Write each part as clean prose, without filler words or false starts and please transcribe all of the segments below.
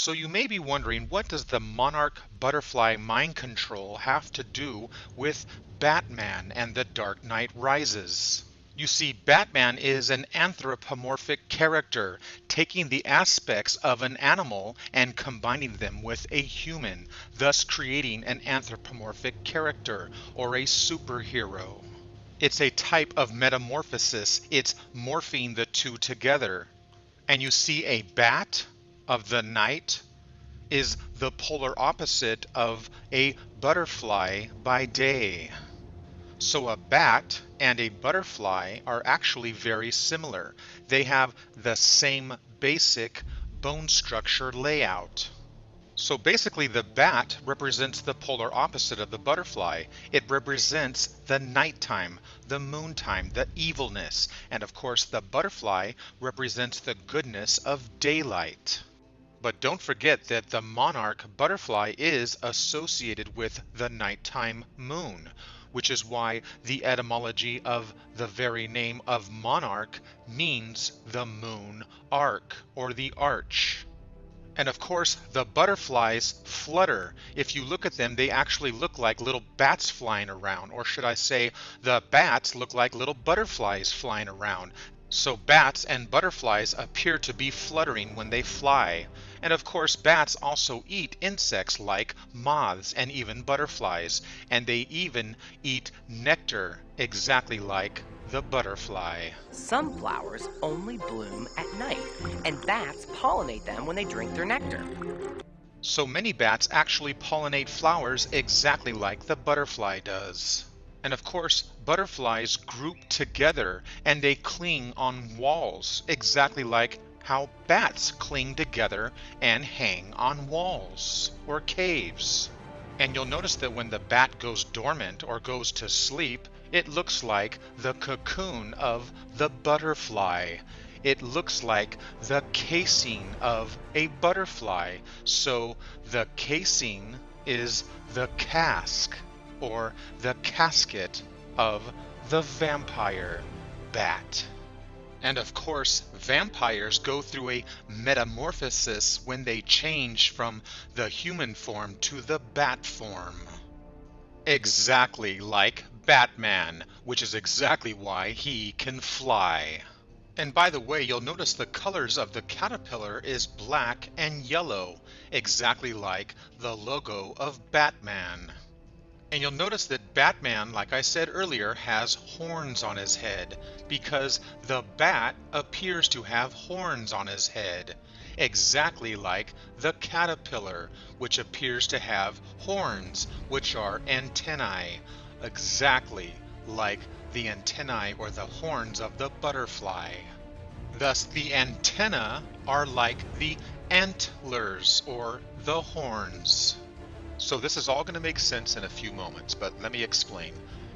So you may be wondering, what does the monarch butterfly mind control have to do with Batman and The Dark Knight Rises? You see, Batman is an anthropomorphic character, taking the aspects of an animal and combining them with a human, thus creating an anthropomorphic character, or a superhero. It's a type of metamorphosis. It's morphing the two together. And you see, a bat of the night is the polar opposite of a butterfly by day. So a bat and a butterfly are actually very similar. They have the same basic bone structure layout. So basically, the bat represents the polar opposite of the butterfly. It represents the nighttime, the moontime, the evilness, and of course the butterfly represents the goodness of daylight. But don't forget that the monarch butterfly is associated with the nighttime moon, which is why the etymology of the very name of monarch means the moon arc, or the arch. And of course, the butterflies flutter. If you look at them, they actually look like little bats flying around. Or should I say, the bats look like little butterflies flying around. So bats and butterflies appear to be fluttering when they fly. And of course, bats also eat insects like moths and even butterflies. And they even eat nectar, exactly like the butterfly. Some flowers only bloom at night, and bats pollinate them when they drink their nectar. So many bats actually pollinate flowers exactly like the butterfly does. And of course, butterflies group together and they cling on walls, exactly like how bats cling together and hang on walls or caves. And you'll notice that when the bat goes dormant or goes to sleep, it looks like the cocoon of the butterfly. It looks like the casing of a butterfly. So the casing is the casque, or the casket of the vampire bat. And of course, vampires go through a metamorphosis when they change from the human form to the bat form. Exactly like Batman, which is exactly why he can fly. And by the way, you'll notice the colors of the caterpillar is black and yellow, exactly like the logo of Batman. And you'll notice that Batman, like I said earlier, has horns on his head, because the bat appears to have horns on his head, exactly like the caterpillar, which appears to have horns, which are antennae, exactly like the antennae or the horns of the butterfly. Thus, the antennae are like the antlers or the horns. So this is all going to make sense in a few moments, but let me explain.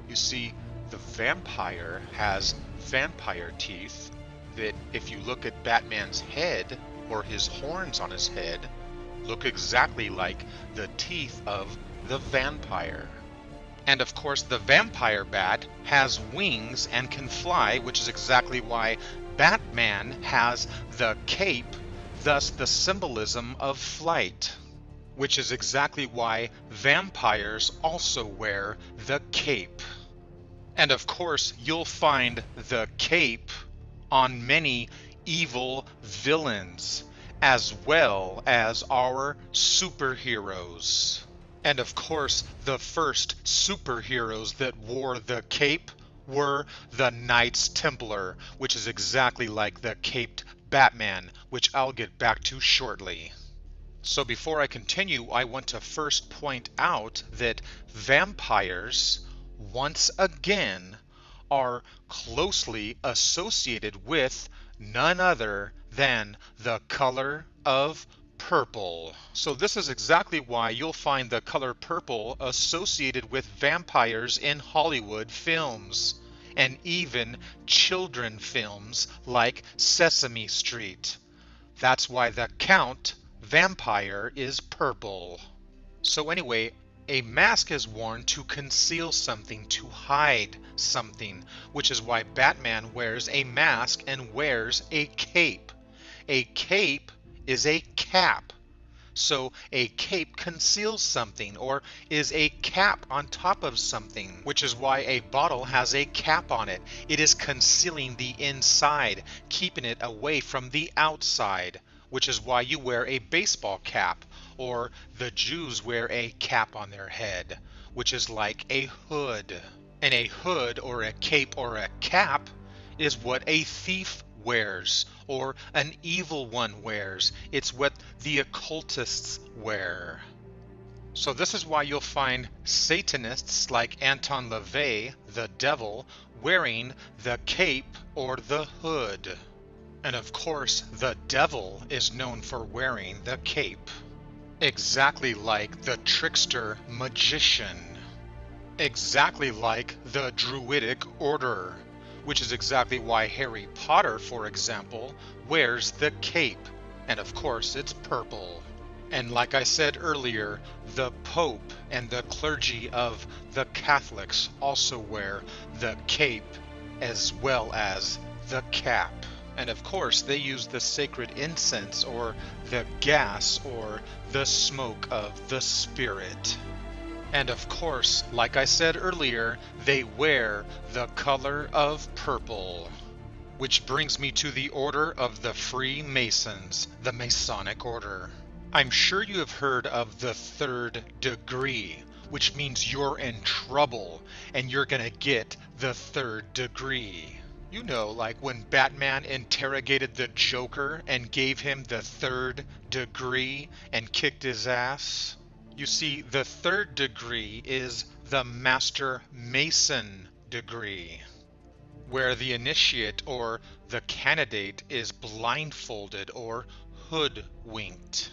You see, the vampire has vampire teeth that, if you look at Batman's head, or his horns on his head, look exactly like the teeth of the vampire. And of course, the vampire bat has wings and can fly, which is exactly why Batman has the cape, thus the symbolism of flight. Which is exactly why vampires also wear the cape. And of course, you'll find the cape on many evil villains, as well as our superheroes. And of course, the first superheroes that wore the cape were the Knights Templar, which is exactly like the caped Batman, which I'll get back to shortly. So before I continue, I want to first point out that vampires, once again, are closely associated with none other than the color of purple. So this is exactly why you'll find the color purple associated with vampires in Hollywood films, and even children films like Sesame Street. That's why the Count vampire is purple. So anyway, a mask is worn to conceal something, to hide something, which is why Batman wears a mask and wears a cape. A cape is a cap. So a cape conceals something or is a cap on top of something, which is why a bottle has a cap on it. It is concealing the inside, keeping it away from the outside, which is why you wear a baseball cap, or the Jews wear a cap on their head, which is like a hood. And a hood or a cape or a cap is what a thief wears or an evil one wears. It's what the occultists wear. So this is why you'll find Satanists like Anton LaVey, the devil, wearing the cape or the hood. And of course, the devil is known for wearing the cape. Exactly like the trickster magician. Exactly like the Druidic Order, which is exactly why Harry Potter, for example, wears the cape, and of course it's purple. And like I said earlier, the Pope and the clergy of the Catholics also wear the cape as well as the cap. And of course they use the sacred incense or the gas or the smoke of the Spirit. And of course, like I said earlier, they wear the color of purple. Which brings me to the Order of the Freemasons, the Masonic Order. I'm sure you have heard of the third degree, which means you're in trouble and you're gonna get the third degree. You know, like when Batman interrogated the Joker and gave him the third degree and kicked his ass? You see, the third degree is the Master Mason degree, where the initiate or the candidate is blindfolded or hoodwinked.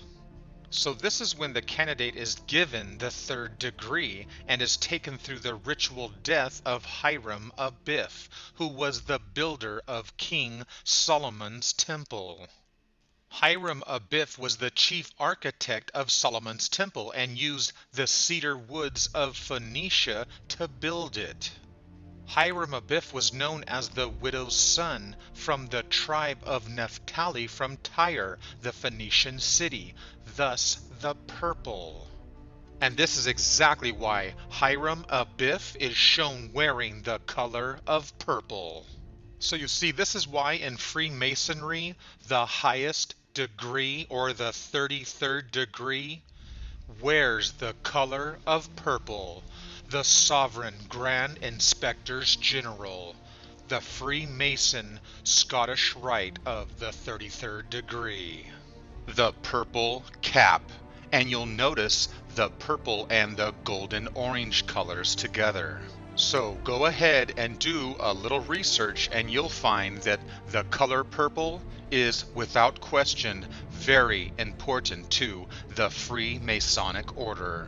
So this is when the candidate is given the third degree and is taken through the ritual death of Hiram Abiff, who was the builder of King Solomon's temple. Hiram Abiff was the chief architect of Solomon's temple and used the cedar woods of Phoenicia to build it. Hiram Abiff was known as the widow's son from the tribe of Naphtali from Tyre, the Phoenician city, thus the purple. And this is exactly why Hiram Abiff is shown wearing the color of purple. So you see, this is why in Freemasonry, the highest degree or the 33rd degree wears the color of purple. The Sovereign Grand Inspectors General, the Freemason Scottish Rite of the 33rd degree. The purple cap, and you'll notice the purple and the golden orange colors together. So go ahead and do a little research and you'll find that the color purple is without question very important to the Freemasonic Order.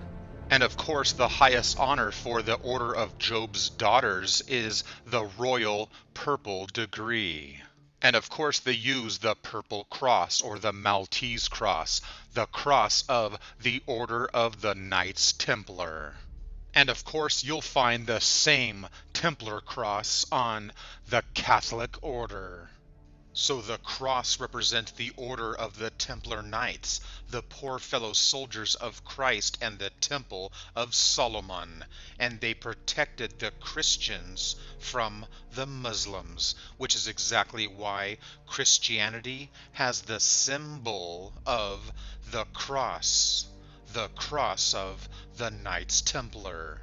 And of course the highest honor for the Order of Job's Daughters is the Royal Purple Degree. And of course they use the Purple Cross or the Maltese Cross, the cross of the Order of the Knights Templar. And of course you'll find the same Templar cross on the Catholic Order. So the cross represents the order of the Templar Knights, the poor fellow soldiers of Christ and the Temple of Solomon, and they protected the Christians from the Muslims, which is exactly why Christianity has the symbol of the cross of the Knights Templar.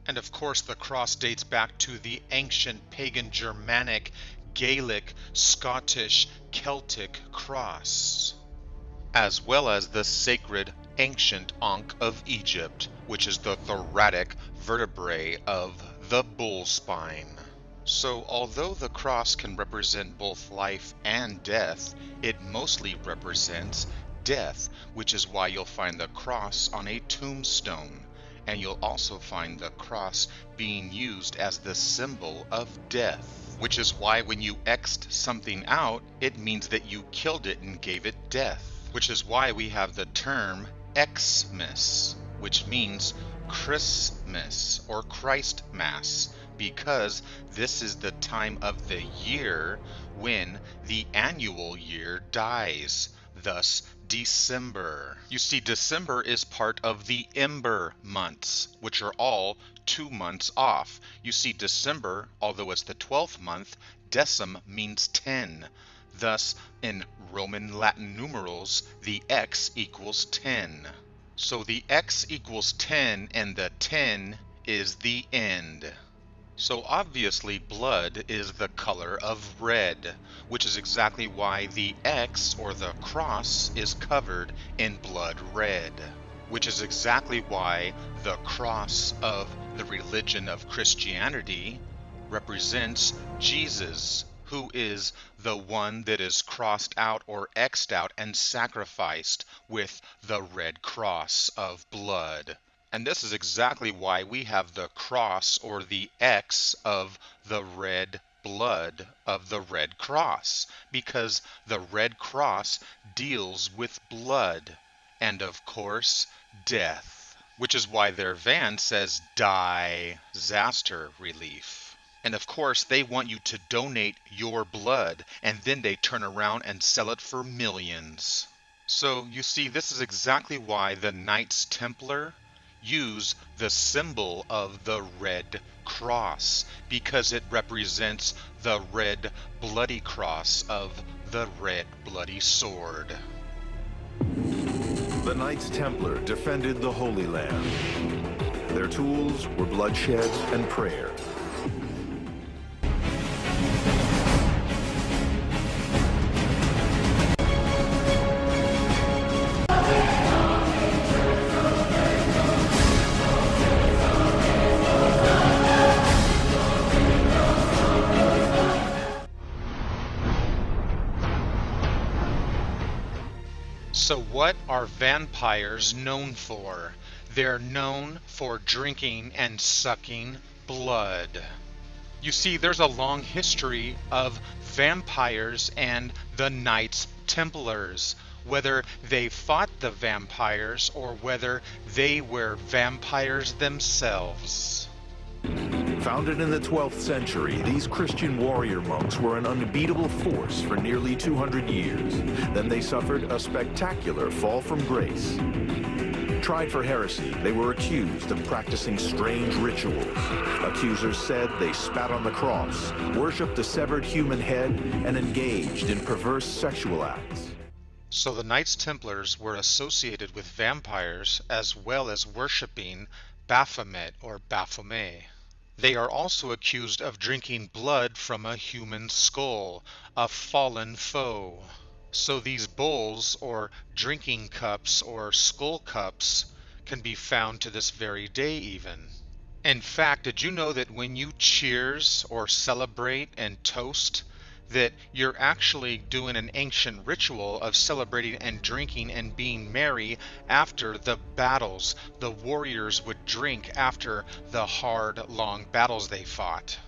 And of course the cross dates back to the ancient pagan Germanic, Gaelic, Scottish, Celtic cross, as well as the sacred ancient Ankh of Egypt, which is the thoracic vertebrae of the bull spine. So although the cross can represent both life and death, it mostly represents death, which is why you'll find the cross on a tombstone. And you'll also find the cross being used as the symbol of death, which is why when you X'd something out, it means that you killed it and gave it death, which is why we have the term Xmas, which means Christmas or Christmas, because this is the time of the year when the annual year dies, thus December. You see, December is part of the ember months, which are all 2 months off. You see, December, although it's the 12th month, decim means 10. Thus, in Roman Latin numerals, the X equals 10. So the X equals 10, and the 10 is the end. So obviously blood is the color of red, which is exactly why the X, or the cross, is covered in blood red, which is exactly why the cross of the religion of Christianity represents Jesus, who is the one that is crossed out or X'd out and sacrificed with the red cross of blood. And this is exactly why we have the cross, or the X, of the red blood of the red cross, because the red cross deals with blood and, of course, death, which is why their van says disaster relief. And of course, they want you to donate your blood, and then they turn around and sell it for millions. So you see, this is exactly why the Knights Templar use the symbol of the red cross, because it represents the red bloody cross of the red bloody sword. The Knights Templar defended the Holy Land. Their tools were bloodshed and prayer. So what are vampires known for? They're known for drinking and sucking blood. You see, there's a long history of vampires and the Knights Templars, whether they fought the vampires or whether they were vampires themselves. Founded in the 12th century, these Christian warrior monks were an unbeatable force for nearly 200 years. Then they suffered a spectacular fall from grace. Tried for heresy, they were accused of practicing strange rituals. Accusers said they spat on the cross, worshipped a severed human head, and engaged in perverse sexual acts. So the Knights Templars were associated with vampires as well as worshipping Baphomet or Baphomet. They are also accused of drinking blood from a human skull, a fallen foe. So these bowls, or drinking cups, or skull cups, can be found to this very day even. In fact, did you know that when you cheers or celebrate and toast, that you're actually doing an ancient ritual of celebrating and drinking and being merry after the battles? The warriors would drink after the hard, long battles they fought.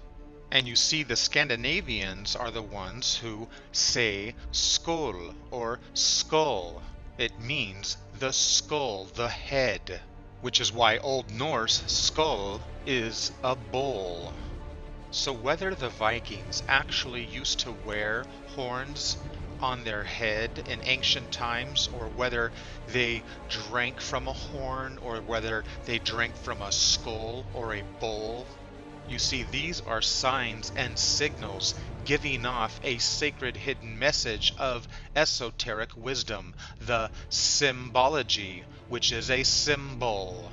And you see, the Scandinavians are the ones who say skull or skull. It means the skull, the head, which is why Old Norse skull is a bowl. So whether the Vikings actually used to wear horns on their head in ancient times, or whether they drank from a horn, or whether they drank from a skull or a bowl, you see, these are signs and signals giving off a sacred hidden message of esoteric wisdom, the symbology, which is a symbol.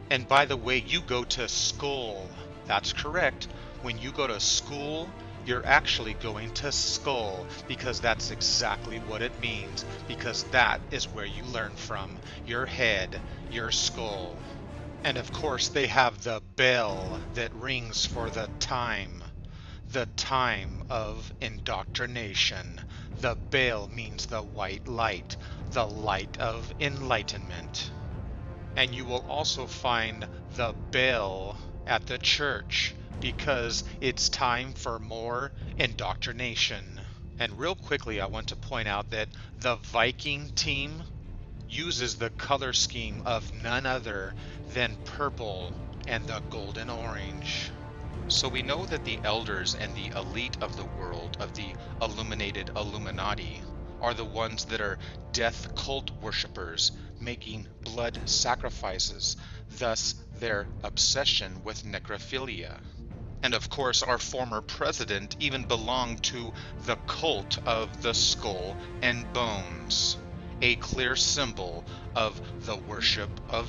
And by the way, you go to school. That's correct. When you go to school, you're actually going to skull, because that's exactly what it means, because that is where you learn from, your head, your skull. And of course, they have the bell that rings for the time of indoctrination. The bell means the white light, the light of enlightenment. And you will also find the bell at the church, because it's time for more indoctrination. And real quickly, I want to point out that the Viking team uses the color scheme of none other than purple and the golden orange. So we know that the elders and the elite of the world, of the illuminated Illuminati, are the ones that are death cult worshippers, making blood sacrifices, thus their obsession with necrophilia. And of course, our former president even belonged to the cult of the skull and bones, a clear symbol of the worship of